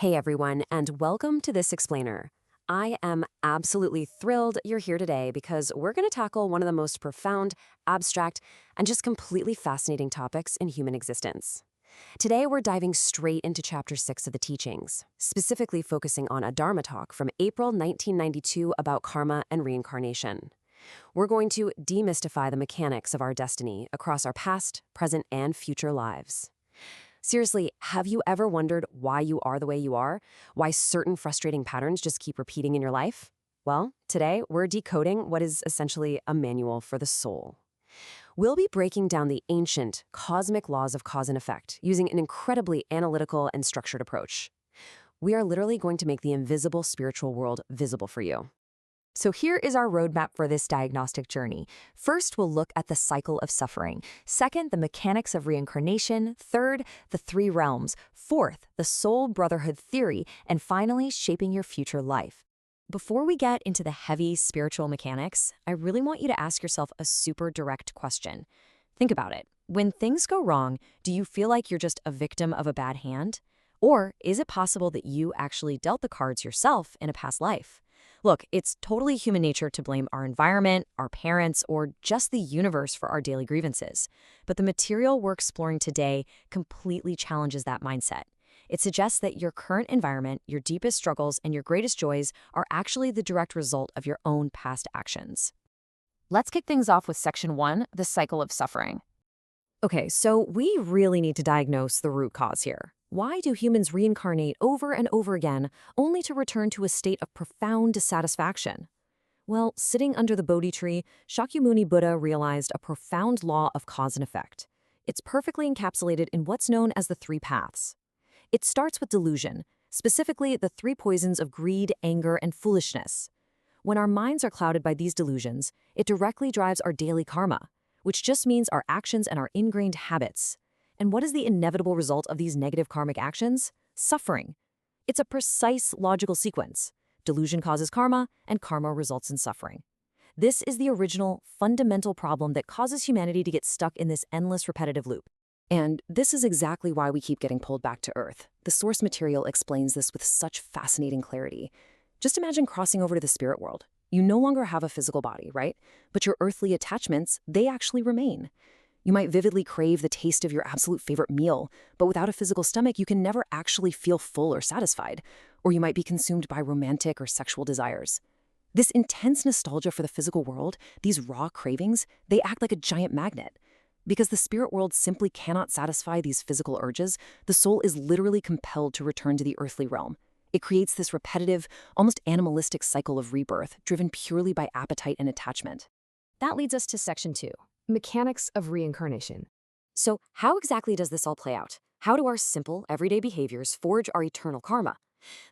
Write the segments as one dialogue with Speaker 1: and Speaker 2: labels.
Speaker 1: Hey everyone, and welcome to this explainer. I am absolutely thrilled you're here today because we're going to tackle one of the most profound, abstract, and just completely fascinating topics in human existence. Today we're diving straight into Chapter 6 of the teachings, specifically focusing on a Dharma talk from April 1992 about karma and reincarnation. We're going to demystify the mechanics of our destiny across our past, present, and future lives. Seriously, have you ever wondered why you are the way you are? Why certain frustrating patterns just keep repeating in your life? Well, today we're decoding what is essentially a manual for the soul. We'll be breaking down the ancient, cosmic laws of cause and effect using an incredibly analytical and structured approach. We are literally going to make the invisible spiritual world visible for you. So here is our roadmap for this diagnostic journey. First, we'll look at the cycle of suffering. Second, the mechanics of reincarnation. Third, the three realms. Fourth, the soul brotherhood theory. And finally, shaping your future life. Before we get into the heavy spiritual mechanics, I really want you to ask yourself a super direct question. Think about it. When things go wrong, do you feel like you're just a victim of a bad hand? Or is it possible that you actually dealt the cards yourself in a past life? Look, it's totally human nature to blame our environment, our parents, or just the universe for our daily grievances. But the material we're exploring today completely challenges that mindset. It suggests that your current environment, your deepest struggles, and your greatest joys are actually the direct result of your own past actions. Let's kick things off with Section 1, the cycle of suffering. Okay, so we really need to diagnose the root cause here. Why do humans reincarnate over and over again, only to return to a state of profound dissatisfaction? Well, sitting under the Bodhi tree, Shakyamuni Buddha realized a profound law of cause and effect. It's perfectly encapsulated in what's known as the three paths. It starts with delusion, specifically the three poisons of greed, anger, and foolishness. When our minds are clouded by these delusions, it directly drives our daily karma, which just means our actions and our ingrained habits. And what is the inevitable result of these negative karmic actions? Suffering. It's a precise logical sequence. Delusion causes karma, and karma results in suffering. This is the original, fundamental problem that causes humanity to get stuck in this endless repetitive loop. And this is exactly why we keep getting pulled back to Earth. The source material explains this with such fascinating clarity. Just imagine crossing over to the spirit world. You no longer have a physical body, right? But your earthly attachments, they actually remain. You might vividly crave the taste of your absolute favorite meal, but without a physical stomach, you can never actually feel full or satisfied. Or you might be consumed by romantic or sexual desires. This intense nostalgia for the physical world, these raw cravings, they act like a giant magnet. Because the spirit world simply cannot satisfy these physical urges, the soul is literally compelled to return to the earthly realm. It creates this repetitive, almost animalistic cycle of rebirth, driven purely by appetite and attachment. That leads us to Section 2. Mechanics of reincarnation. So how exactly does this all play out? How do our simple, everyday behaviors forge our eternal karma?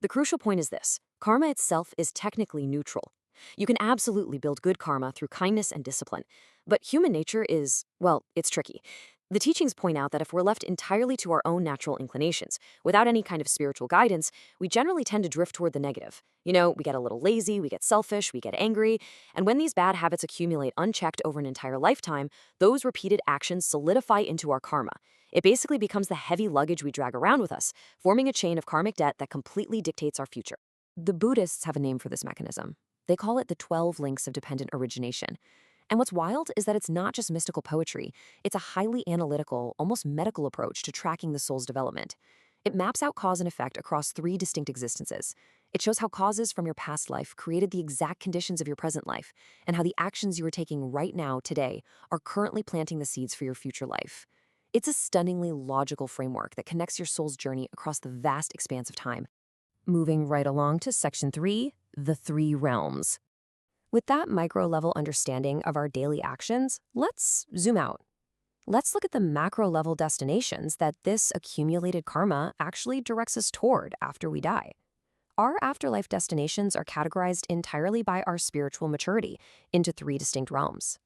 Speaker 1: The crucial point is this: karma itself is technically neutral. You can absolutely build good karma through kindness and discipline. But human nature is, well, it's tricky. The teachings point out that if we're left entirely to our own natural inclinations, without any kind of spiritual guidance, we generally tend to drift toward the negative. We get a little lazy, we get selfish, we get angry, and when these bad habits accumulate unchecked over an entire lifetime, those repeated actions solidify into our karma. It basically becomes the heavy luggage we drag around with us, forming a chain of karmic debt that completely dictates our future. The Buddhists have a name for this mechanism. They call it the 12 links of dependent origination. And what's wild is that it's not just mystical poetry. It's a highly analytical, almost medical approach to tracking the soul's development. It maps out cause and effect across three distinct existences. It shows how causes from your past life created the exact conditions of your present life, and how the actions you are taking right now, today, are currently planting the seeds for your future life. It's a stunningly logical framework that connects your soul's journey across the vast expanse of time. Moving right along to Section 3, the three realms. With that micro-level understanding of our daily actions, let's zoom out. Let's look at the macro-level destinations that this accumulated karma actually directs us toward after we die. Our afterlife destinations are categorized entirely by our spiritual maturity into three distinct realms.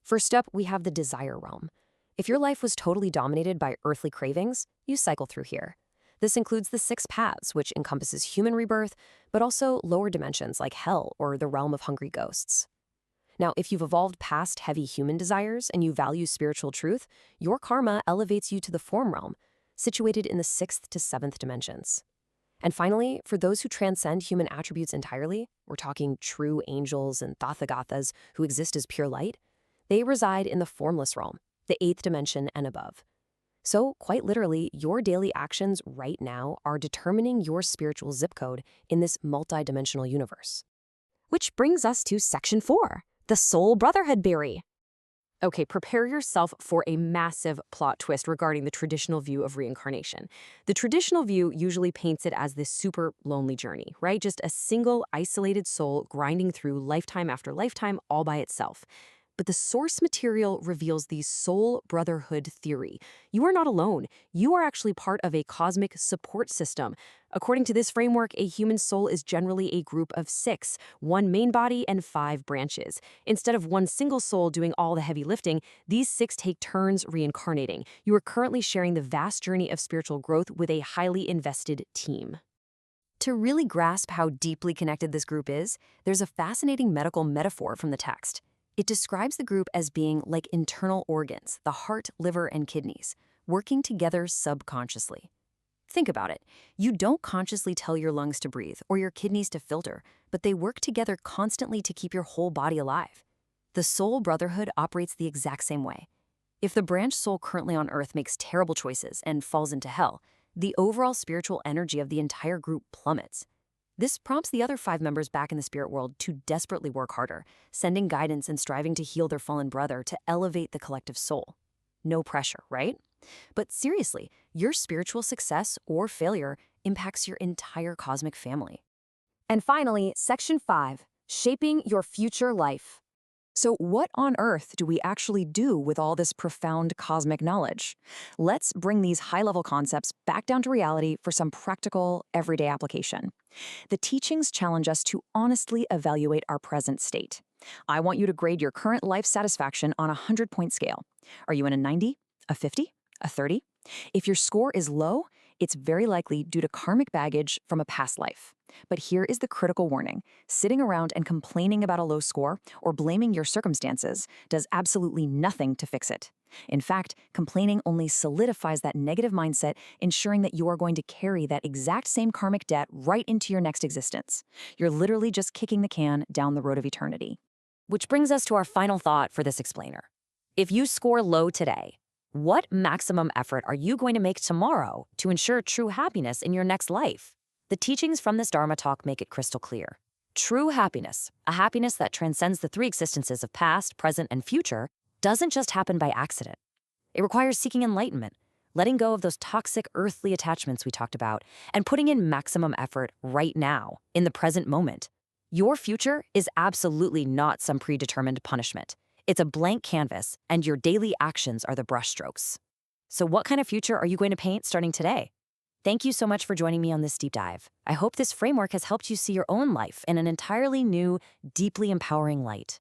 Speaker 1: First up, we have the desire realm. If your life was totally dominated by earthly cravings, you cycle through here. This includes the 6 paths, which encompasses human rebirth, but also lower dimensions like hell or the realm of hungry ghosts. Now, if you've evolved past heavy human desires and you value spiritual truth, your karma elevates you to the form realm, situated in the 6th to 7th dimensions. And finally, for those who transcend human attributes entirely, we're talking true angels and Tathagatas who exist as pure light, they reside in the formless realm, the eighth dimension and above. So, quite literally, your daily actions right now are determining your spiritual zip code in this multidimensional universe. Which brings us to Section 4, the Soul Brotherhood Theory. Okay, prepare yourself for a massive plot twist regarding the traditional view of reincarnation. The traditional view usually paints it as this super lonely journey, right? Just a single, isolated soul grinding through lifetime after lifetime all by itself. But the source material reveals the soul brotherhood theory. You are not alone. You are actually part of a cosmic support system. According to this framework, a human soul is generally a group of 6, 1 main body and 5 branches. Instead of one single soul doing all the heavy lifting, these 6 take turns reincarnating. You are currently sharing the vast journey of spiritual growth with a highly invested team. To really grasp how deeply connected this group is, there's a fascinating medical metaphor from the text. It describes the group as being like internal organs, the heart, liver, and kidneys, working together subconsciously. Think about it. You don't consciously tell your lungs to breathe or your kidneys to filter, but they work together constantly to keep your whole body alive. The soul brotherhood operates the exact same way. If the branch soul currently on Earth makes terrible choices and falls into hell, the overall spiritual energy of the entire group plummets. This prompts the other 5 members back in the spirit world to desperately work harder, sending guidance and striving to heal their fallen brother to elevate the collective soul. No pressure, right? But seriously, your spiritual success or failure impacts your entire cosmic family. And finally, Section 5, Shaping Your Future Life. So what on earth do we actually do with all this profound cosmic knowledge? Let's bring these high-level concepts back down to reality for some practical, everyday application. The teachings challenge us to honestly evaluate our present state. I want you to grade your current life satisfaction on a 100-point scale. Are you in a 90, a 50, a 30? If your score is low, it's very likely due to karmic baggage from a past life. But here is the critical warning. Sitting around and complaining about a low score or blaming your circumstances does absolutely nothing to fix it. In fact, complaining only solidifies that negative mindset, ensuring that you are going to carry that exact same karmic debt right into your next existence. You're literally just kicking the can down the road of eternity. Which brings us to our final thought for this explainer. If you score low today, what maximum effort are you going to make tomorrow to ensure true happiness in your next life? The teachings from this Dharma talk make it crystal clear. True happiness, a happiness that transcends the 3 existences of past, present, and future, doesn't just happen by accident. It requires seeking enlightenment, letting go of those toxic earthly attachments we talked about, and putting in maximum effort right now, in the present moment. Your future is absolutely not some predetermined punishment. It's a blank canvas, and your daily actions are the brushstrokes. So what kind of future are you going to paint starting today? Thank you so much for joining me on this deep dive. I hope this framework has helped you see your own life in an entirely new, deeply empowering light.